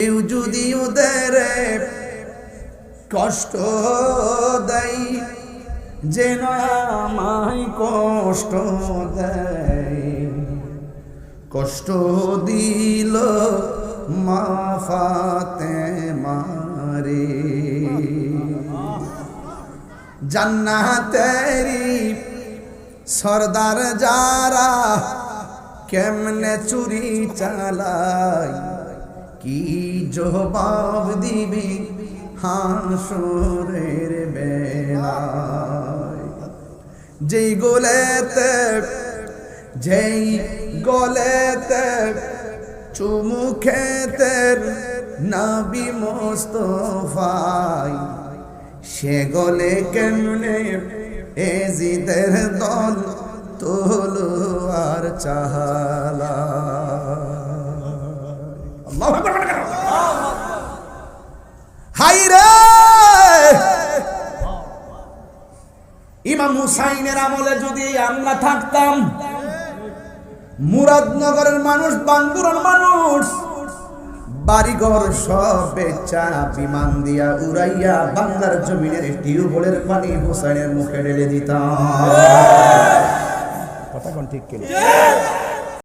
কেউ যদি ওদের কষ্ট দেয়, যেন আমায় কষ্ট দেয়, কষ্ট দিল মা ফাতেমারে। জান্নাতেরি সরদার যারা কেমনে চুরি চালায়, কি জবাব দিবি হাসরের বেলায়। যেই গলেতে চুমু খেতের নবী মুস্তাফাই, সে গলে কেমনে এজিদের দল তলোয়ার চালা। আল্লাহু আকবার। হায়রে ইমাম হুসাইনের আমলে যদি আমরা থাকতাম, মুরাদনগরের মানুষ, বান্দুরার মানুষ বাড়িঘর সব বেচা বিমান দিয়া উড়াইয়া বাংলার জমিনের টিউবওয়েলের পানি হুসাইনের মুখে ঢেলে দিতাম। কথা কোন ঠিক কিনা?